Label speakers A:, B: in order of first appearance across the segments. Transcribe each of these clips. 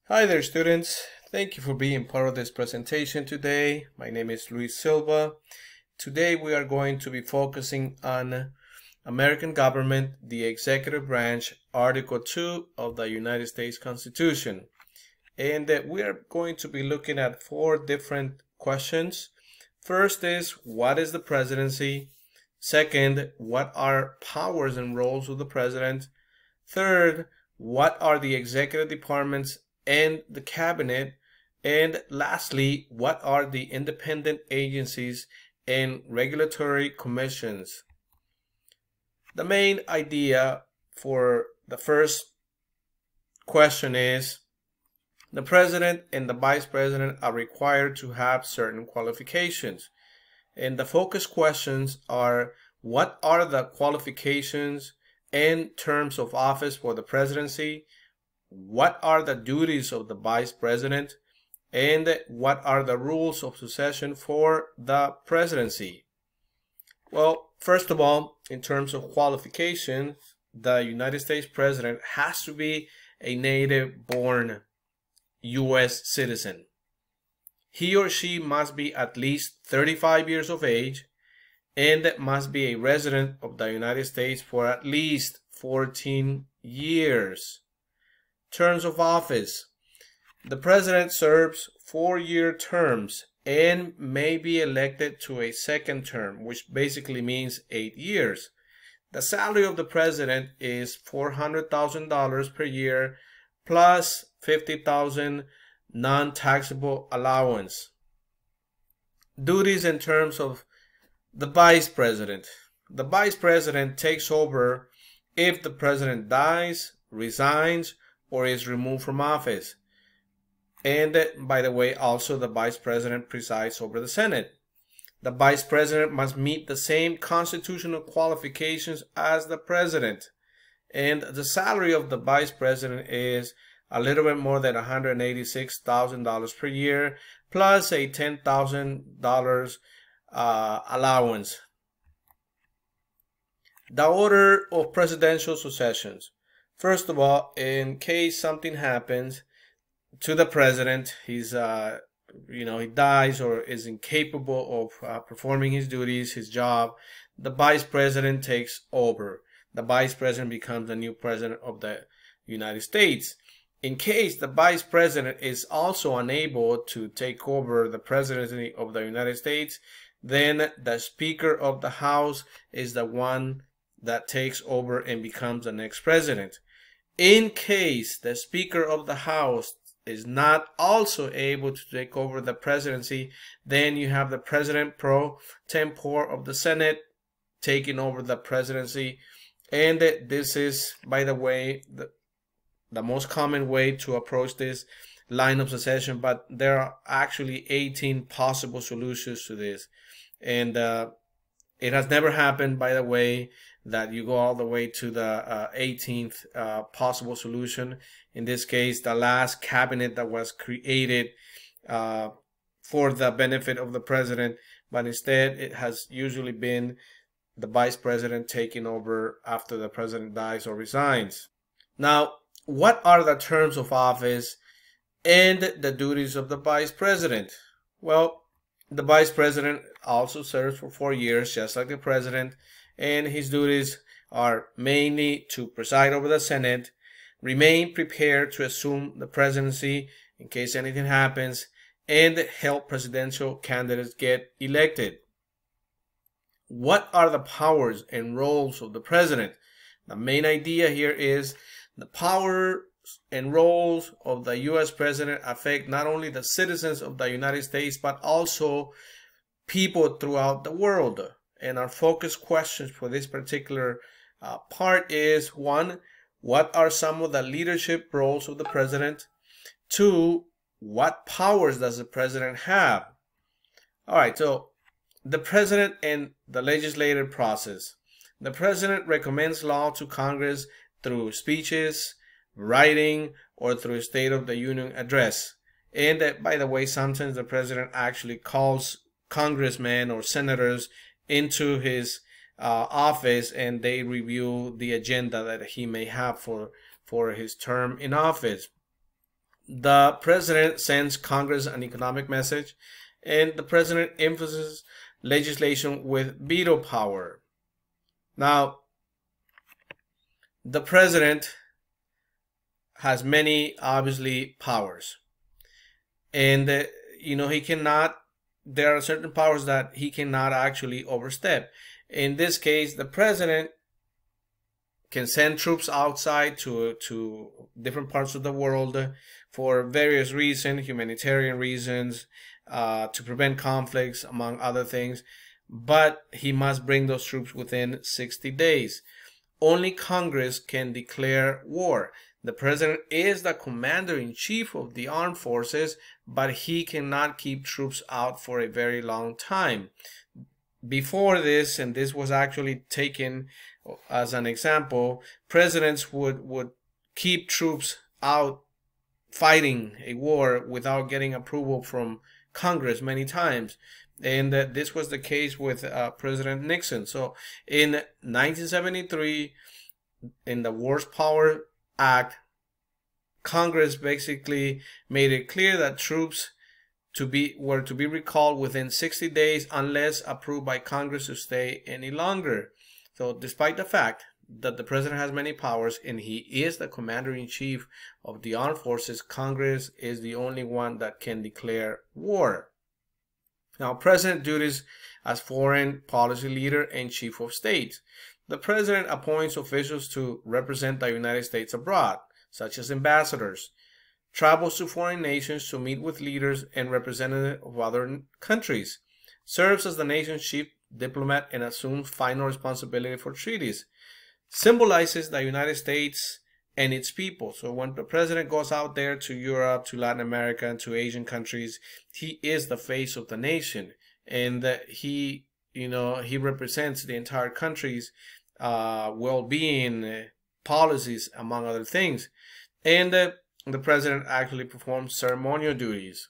A: Hi there, students. Thank you for being part of this presentation today. My name is Luis Silva. Today we are going to be focusing on American government, the executive branch, Article 2 of the United States Constitution. And we are going to be looking at four different questions. First is, what is the presidency? Second, what are powers and roles of the president? Third, what are the executive departments and the cabinet? And lastly, what are the independent agencies and regulatory commissions? The main idea for the first question is the president and the vice president are required to have certain qualifications. And the focus questions are, what are the qualifications and terms of office for the presidency? What are the duties of the vice president? And what are the rules of succession for the presidency? Well, first of all, in terms of qualifications, the United States president has to be a native-born U.S. citizen. He or she must be at least 35 years of age and must be a resident of the United States for at least 14 years. Terms of office. The president serves 4-year terms and may be elected to a second term, which basically means 8 years. The salary of the president is $400,000 per year plus $50,000 non-taxable allowance. Duties in terms of the vice president. The vice president takes over if the president dies, resigns, or is removed from office. And by the way, also the vice president presides over the Senate. The vice president must meet the same constitutional qualifications as the president. And the salary of the vice president is a little bit more than $186,000 per year, plus a $10,000 allowance. The order of presidential successions. First of all, in case something happens to the president, he dies or is incapable of performing his duties, his job, the vice president takes over. The vice president becomes the new president of the United States. In case the vice president is also unable to take over the presidency of the United States, then the Speaker of the House is the one that takes over and becomes the next president. In case the Speaker of the House is not also able to take over the presidency, then you have the President pro tempore of the Senate taking over the presidency. And this is, by the way, the most common way to approach this line of succession, but there are actually 18 possible solutions to this. And it has never happened, by the way, that you go all the way to the 18th possible solution. In this case, the last cabinet that was created for the benefit of the president, but instead it has usually been the vice president taking over after the president dies or resigns. Now, what are the terms of office and the duties of the vice president? Well, the vice president also serves for 4 years, just like the president, and his duties are mainly to preside over the Senate, remain prepared to assume the presidency in case anything happens, and help presidential candidates get elected. What are the powers and roles of the president? The main idea here is the powers and roles of the U.S. president affect not only the citizens of the United States, but also people throughout the world. And our focus questions for this particular part is, 1, what are some of the leadership roles of the president? 2, what powers does the president have? All right, so the president and the legislative process. The president recommends law to Congress through speeches, writing, or through a State of the Union address. And by the way, sometimes the president actually calls congressmen or senators into his office, and they review the agenda that he may have for his term in office. the president sends Congress an economic message, and the president emphasizes legislation with veto power. Now, the president has many, obviously, powers. And, he cannot, there are certain powers that he cannot actually overstep. In this case, the president can send troops outside to different parts of the world for various reasons, humanitarian reasons, to prevent conflicts, among other things. But he must bring those troops within 60 days. Only Congress can declare war. The president is the commander-in-chief of the armed forces, but he cannot keep troops out for a very long time. Before this, and this was actually taken as an example, presidents would keep troops out fighting a war without getting approval from Congress many times. And this was the case with President Nixon. So in 1973, in the Wars Power Act, Congress basically made it clear that troops were to be recalled within 60 days unless approved by Congress to stay any longer. So despite the fact that the president has many powers and he is the commander-in-chief of the armed forces, Congress is the only one that can declare war. Now, president duties as foreign policy leader and chief of state. The president appoints officials to represent the United States abroad, such as ambassadors, travels to foreign nations to meet with leaders and representatives of other countries, serves as the nation's chief diplomat and assumes final responsibility for treaties, symbolizes the United States and its people. So when the president goes out there to Europe, to Latin America, and to Asian countries, he is the face of the nation, and he represents the entire country's well-being, policies, among other things. And the president actually performs ceremonial duties.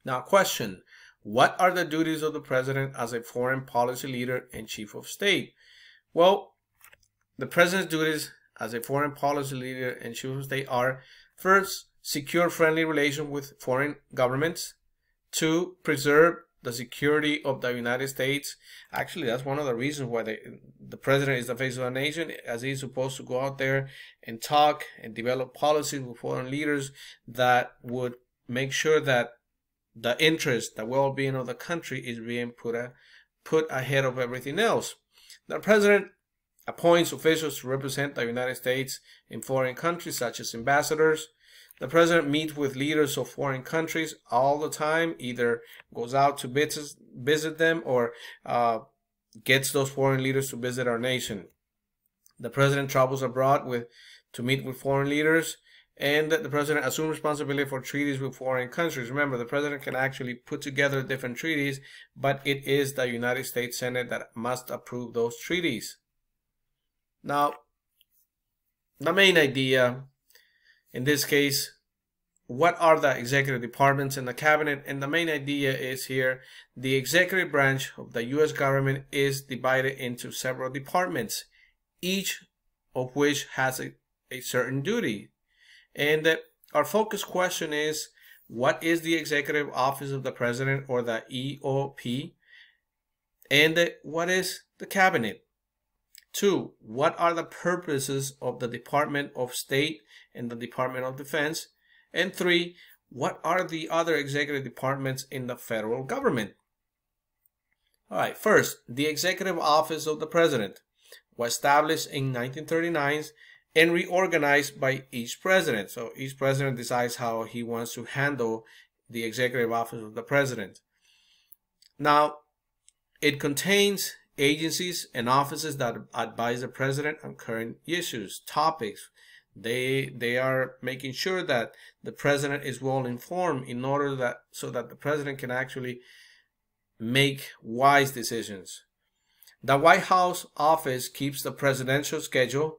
A: Now, question: what are the duties of the president as a foreign policy leader and chief of state? Well, the president's duties as a foreign policy leader and chief of state are: first, secure friendly relations with foreign governments; two, preserve the security of the United States. Actually, that's one of the reasons why the president is the face of the nation, as he's supposed to go out there and talk and develop policies with foreign leaders that would make sure that the interest, the well-being of the country is being put ahead of everything else. The president appoints officials to represent the United States in foreign countries, such as ambassadors. The president meets with leaders of foreign countries all the time, either goes out to visit them or gets those foreign leaders to visit our nation. The president travels abroad to meet with foreign leaders, and the president assumes responsibility for treaties with foreign countries. Remember, the president can actually put together different treaties, but it is the United States Senate that must approve those treaties. Now, the main idea in this case, what are the executive departments in the cabinet? And the main idea is here, the executive branch of the U.S. government is divided into several departments, each of which has a certain duty. And our focus question is, what is the Executive Office of the President, or the EOP? And what is the cabinet? Two, what are the purposes of the Department of State and the Department of Defense? And three, what are the other executive departments in the federal government? All right, first, the Executive Office of the President was established in 1939 and reorganized by each president. So each president decides how he wants to handle the Executive Office of the President. Now, it contains agencies and offices that advise the president on current issues, topics. They are making sure that the president is well informed so that the president can actually make wise decisions. The White House office keeps the presidential schedule,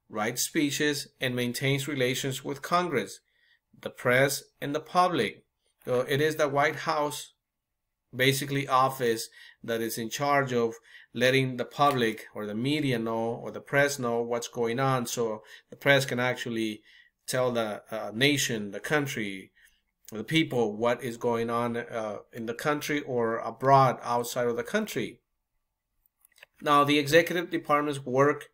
A: writes speeches, and maintains relations with Congress, the press, and the public. So it is the White House basically office that is in charge of letting the public or the media know, or the press know, what's going on, so the press can actually tell the nation, the country, the people what is going on in the country or abroad outside of the country. Now, the executive departments work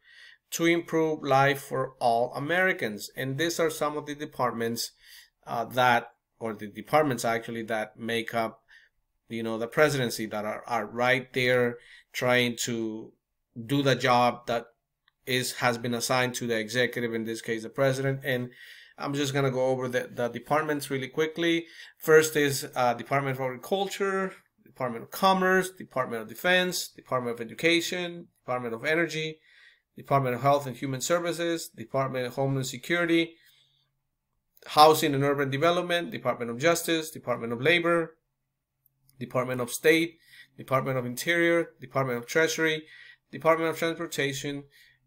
A: to improve life for all Americans, and these are some of the departments or the departments actually that make up, the presidency, that are right there trying to do the job that has been assigned to the executive, in this case the president. And I'm just going to go over the departments really quickly. First is Department of Agriculture, Department of Commerce, Department of Defense, Department of Education, Department of Energy, Department of Health and Human Services, Department of Homeland Security, Housing and Urban Development, Department of Justice, Department of Labor, Department of State, Department of Interior, Department of Treasury, Department of Transportation,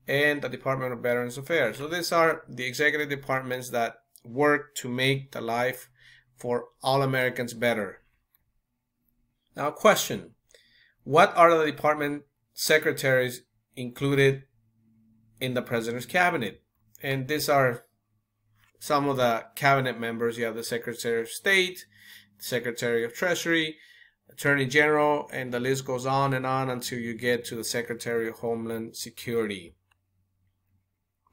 A: and the Department of Veterans Affairs. So these are the executive departments that work to make the life for all Americans better. Now, question: what are the department secretaries included in the president's cabinet? And these are some of the cabinet members. You have the Secretary of State, Secretary of Treasury, Attorney General, and the list goes on and on until you get to the Secretary of Homeland Security.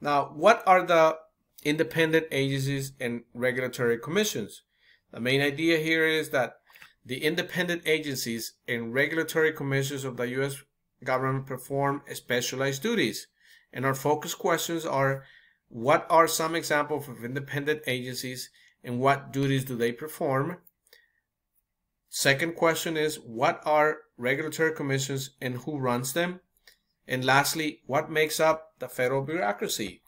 A: Now, what are the independent agencies and regulatory commissions? The main idea here is that the independent agencies and regulatory commissions of the U.S. government perform specialized duties. And our focus questions are: what are some examples of independent agencies and what duties do they perform? Second question is: what are regulatory commissions and who runs them? And lastly, what makes up the federal bureaucracy?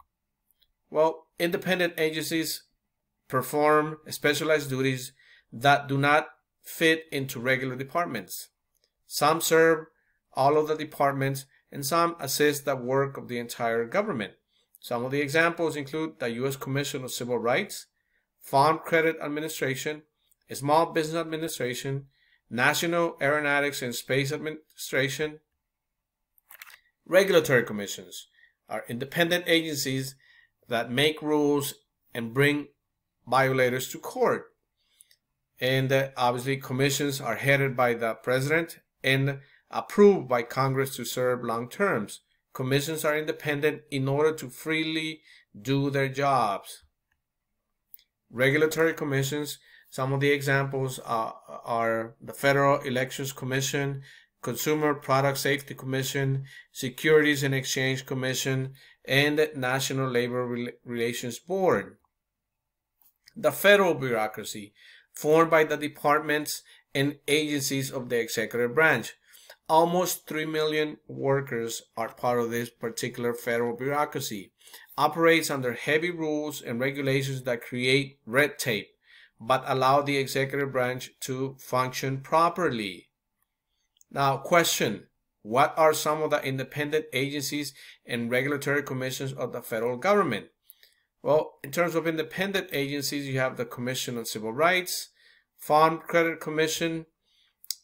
A: Well, independent agencies perform specialized duties that do not fit into regular departments. Some serve all of the departments and some assist the work of the entire government. Some of the examples include the U.S. Commission of Civil Rights, Farm Credit Administration, Small Business Administration, National Aeronautics and Space Administration. Regulatory commissions are independent agencies that make rules and bring violators to court. And obviously, commissions are headed by the president and approved by Congress to serve long terms. Commissions are independent in order to freely do their jobs. Regulatory commissions, some of the examples are the Federal Elections Commission, Consumer Product Safety Commission, Securities and Exchange Commission, and National Labor Relations Board. The federal bureaucracy, formed by the departments and agencies of the executive branch. Almost 3 million workers are part of this particular federal bureaucracy. Operates under heavy rules and regulations that create red tape, but allow the executive branch to function properly. Now, question: what are some of the independent agencies and regulatory commissions of the federal government? Well, in terms of independent agencies, you have the Commission on Civil Rights, Farm Credit Commission.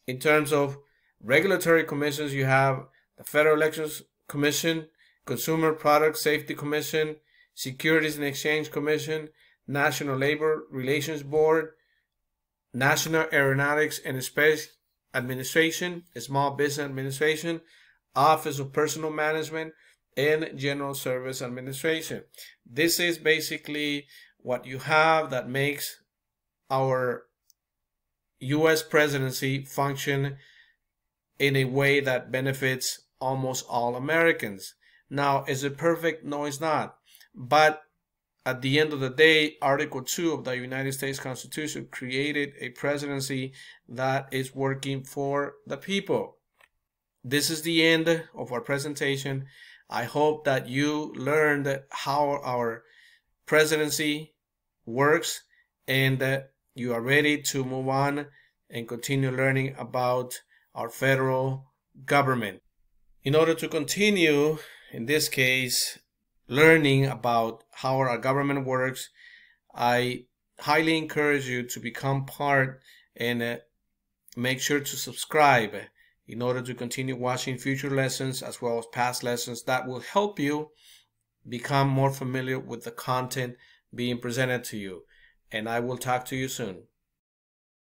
A: In terms of regulatory commissions, you have the Federal Elections Commission, Consumer Product Safety Commission, Securities and Exchange Commission, National Labor Relations Board, National Aeronautics and Space Administration, Small Business Administration, Office of Personnel Management, and General Service Administration. This is basically what you have that makes our U.S. presidency function in a way that benefits almost all Americans. Now, is it perfect? No, it's not. But at the end of the day, Article 2 of the United States Constitution created a presidency that is working for the people. This is the end of our presentation. I hope that you learned how our presidency works and that you are ready to move on and continue learning about our federal government. In order to continue, in this case, learning about how our government works, I highly encourage you to become part and make sure to subscribe in order to continue watching future lessons as well as past lessons that will help you become more familiar with the content being presented to you. And I will talk to you soon.